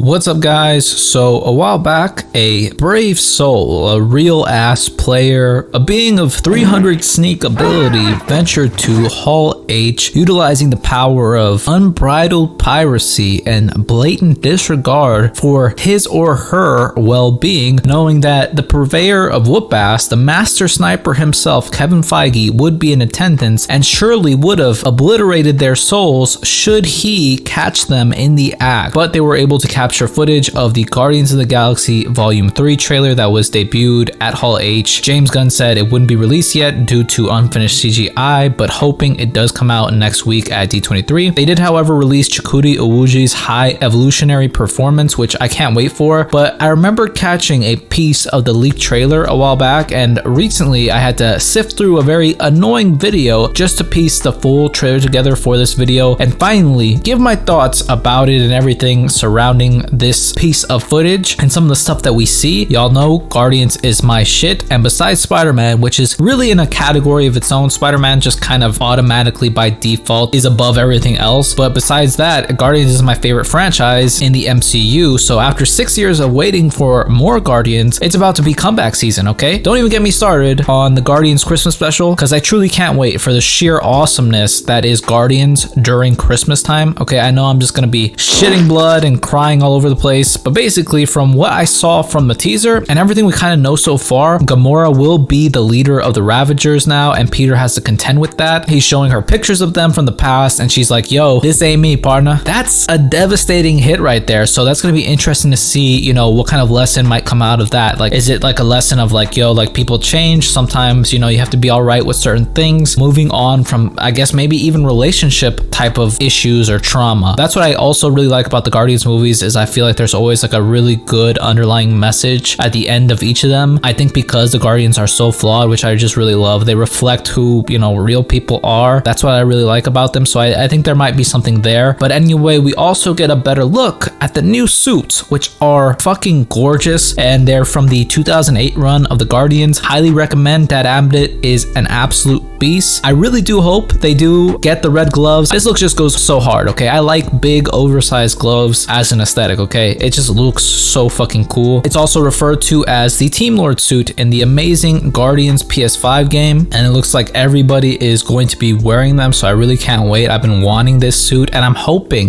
What's up guys? So a while back, a brave soul, a real ass player, a being of 300 sneak ability ventured to Hall H utilizing the power of unbridled piracy and blatant disregard for his or her well-being, knowing that the purveyor of whoop-ass, the master sniper himself, Kevin Feige, would be in attendance and surely would have obliterated their souls should he catch them in the act. But they were able to capture footage of the Guardians of the Galaxy Volume 3 trailer that was debuted at Hall H. James Gunn said it wouldn't be released yet due to unfinished CGI, but hoping it does come out next week at D23. They did, however, release Chakudi Iwuji's high evolutionary performance, which I can't wait for, but I remember catching a piece of the leaked trailer a while back, and recently I had to sift through a very annoying video just to piece the full trailer together for this video and finally give my thoughts about it and everything surrounding this piece of footage and some of the stuff that we see. Y'all know Guardians is my shit, and besides Spider-Man, which is really in a category of its own, Spider-Man just kind of automatically by default is above everything else, but besides that, Guardians is my favorite franchise in the MCU. So after 6 years of waiting for more Guardians, it's about to be comeback season, okay? Don't even get me started on the Guardians Christmas special, because I truly can't wait for the sheer awesomeness that is Guardians during Christmas time. Okay, I know I'm just gonna be shitting blood and crying all over the place, but basically from what I saw from the teaser and everything we kind of know so far, Gamora will be the leader of the Ravagers now, and Peter has to contend with that. He's showing her pictures of them from the past and she's like, yo, this ain't me, partner. That's a devastating hit right there. So that's gonna be interesting to see, you know, what kind of lesson might come out of that. Like, is it like a lesson of like, yo, like people change sometimes, you know, you have to be all right with certain things, moving on from, I guess, maybe even relationship type of issues or trauma. That's what I also really like about the Guardians movies, is I feel like there's always like a really good underlying message at the end of each of them. I think because the Guardians are so flawed, which I just really love, they reflect who, you know, real people are. That's what I really like about them. So I think there might be something there. But anyway, we also get a better look at the new suits, which are fucking gorgeous, and they're from the 2008 run of the Guardians. Highly recommend. That Ambit is an absolute beast. I really do hope they do get the red gloves. This look just goes so hard, okay? I like big oversized gloves as an aesthetic, okay? It just looks so fucking cool. It's also referred to as the Team Lord suit in the amazing Guardians PS5 game, and it looks like everybody is going to be wearing them, so I really can't wait. I've been wanting this suit, and I'm hoping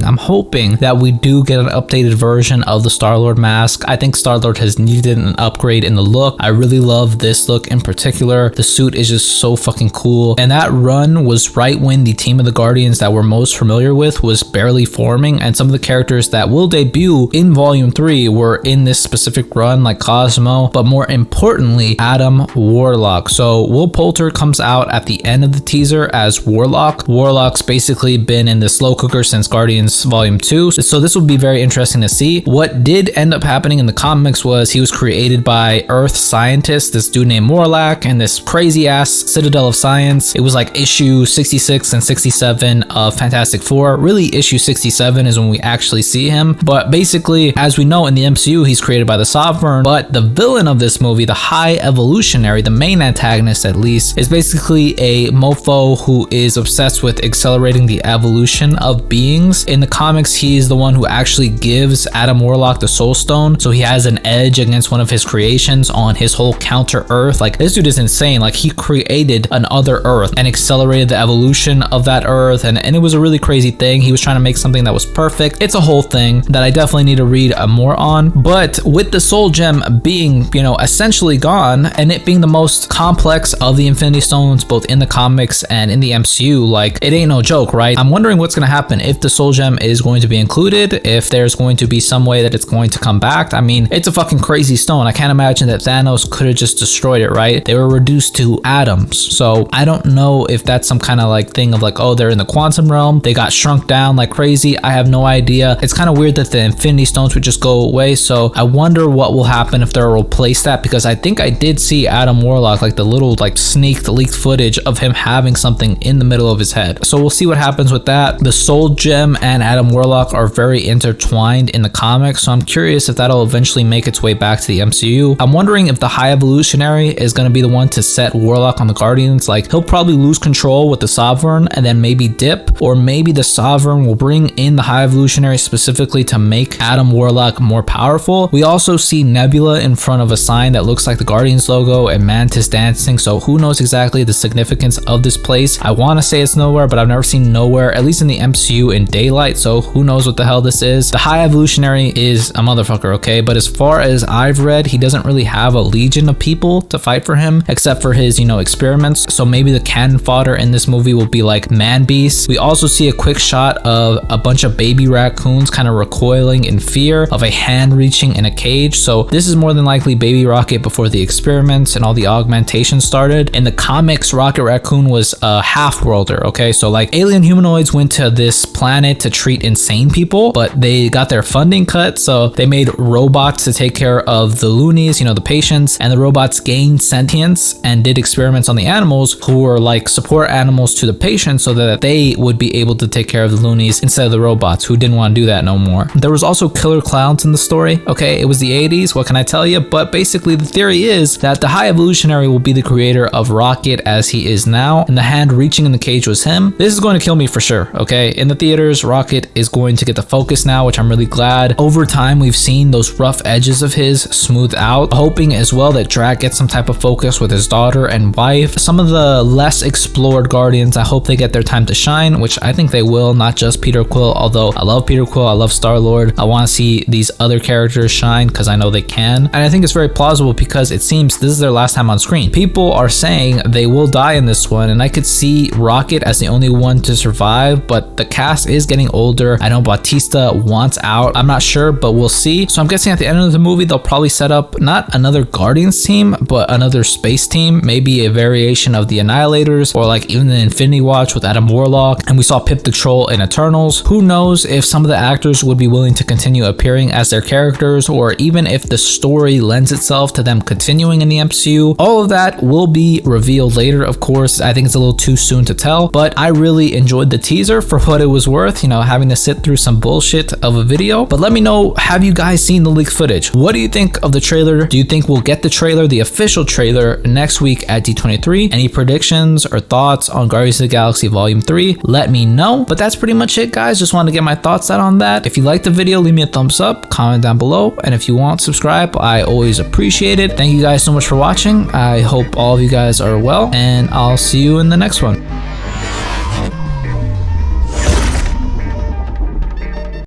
that we do get an updated version of the Starlord Mask. I think Starlord has needed an upgrade in the look. I really love this look in particular. The suit is just so fucking cool, and that run was right when the team of the Guardians that we're most familiar with was barely forming, and some of the characters that will debut in Volume 3 were in this specific run, like Cosmo, but more importantly, Adam Warlock. So Will Poulter comes out at the end of the teaser as Warlock. Warlock's basically been in the slow cooker since Guardians Volume 2, so this will be very interesting to see. What did end up happening in the comics was he was created by Earth scientists, this dude named Warlock, and this crazy ass Citadel of Science. It was like issue 66 and 67 of Fantastic Four. Really, issue 67 is when we actually see him, but basically, as we know in the MCU, he's created by the Sovereign. But the villain of this movie, the High Evolutionary, the main antagonist at least, is basically a mofo who is obsessed with accelerating the evolution of beings. In the comics, he is the one who actually gives Adam Warlock the Soul Stone, so he has an edge against one of his creations on his whole counter Earth. Like, this dude is insane. Like, he created an other Earth and accelerated the evolution of that Earth, and it was a really crazy thing. He was trying to make something that was perfect. It's a whole thing that I definitely need to read more on. But with the Soul Gem being, you know, essentially gone, and it being the most complex of the Infinity Stones both in the comics and in the MCU, like, it ain't no joke, right? I'm wondering what's gonna happen if the Soul Gem is going to be included, if there's going to be some way that it's going to come back. I mean, it's a fucking crazy stone. I can't imagine that Thanos could have just destroyed it, right? They were reduced to atoms, so I don't know if that's some kind of like thing of like, oh, they're in the quantum realm, they got shrunk down like crazy. I have no idea. It's kind of weird that the Infinity Stones would just go away, so I wonder what will happen if they'll replace that, because I think I did see Adam Warlock, like the little like sneaked leaked footage of him having something in the middle of his head. So we'll see what happens with that. The Soul Gem and Adam Warlock are very intertwined in the comics, so I'm curious if that'll eventually make its way back to the MCU. I'm wondering if the High Evolutionary is going to be the one to set Warlock on the Guardians. Like, he'll probably lose control with the Sovereign and then maybe dip, or maybe the Sovereign will bring in the High Evolutionary specifically to make make Adam Warlock more powerful. We also see Nebula in front of a sign that looks like the Guardians logo and Mantis dancing, so who knows exactly the significance of this place. I want to say it's nowhere, but I've never seen nowhere, at least in the MCU, in daylight, so who knows what the hell this is. The High Evolutionary is a motherfucker, okay, but as far as I've read, he doesn't really have a legion of people to fight for him except for his, you know, experiments, so maybe the cannon fodder in this movie will be like Man Beast. We also see a quick shot of a bunch of baby raccoons kind of recoiling in fear of a hand reaching in a cage, so this is more than likely Baby Rocket before the experiments and all the augmentation started. In the comics, Rocket Raccoon was a half-worlder, okay, so like alien humanoids went to this planet to treat insane people, but they got their funding cut, so they made robots to take care of the loonies, you know, the patients, and the robots gained sentience and did experiments on the animals who were like support animals to the patients so that they would be able to take care of the loonies instead of the robots who didn't want to do that no more. There was also killer clowns in the story, okay, it was the 80s, what can I tell you, but basically the theory is that the High Evolutionary will be the creator of Rocket as he is now, and the hand reaching in the cage was him. This is going to kill me for sure, okay? In the theaters, Rocket is going to get the focus now, which I'm really glad. Over time, we've seen those rough edges of his smooth out, hoping as well that Drac gets some type of focus with his daughter and wife. Some of the less explored Guardians, I hope they get their time to shine, which I think they will, not just Peter Quill, although I love Peter Quill, I love Starlord. I want to see these other characters shine because I know they can, and I think it's very plausible because it seems this is their last time on screen. People are saying they will die in this one, and I could see Rocket as the only one to survive, but the cast is getting older. I know Bautista wants out, I'm not sure, but we'll see. So I'm guessing at the end of the movie they'll probably set up not another Guardians team, but another space team, maybe a variation of the Annihilators, or like even the Infinity Watch with Adam Warlock, and we saw Pip the Troll in Eternals. Who knows if some of the actors would be willing to continue appearing as their characters, or even if the story lends itself to them continuing in the MCU. All of that will be revealed later, of course. I think it's a little too soon to tell, but I really enjoyed the teaser for what it was worth, you know, having to sit through some bullshit of a video. But let me know, have you guys seen the leaked footage? What do you think of the trailer? Do you think we'll get the trailer, the official trailer, next week at D23? Any predictions or thoughts on Guardians of the Galaxy Volume 3? Let me know. But that's pretty much it, guys. Just wanted to get my thoughts out on that. If you liked the video, leave me a thumbs up, comment down below, and if you want, subscribe. I always appreciate it. Thank you guys so much for watching. I hope all of you guys are well, and I'll see you in the next one.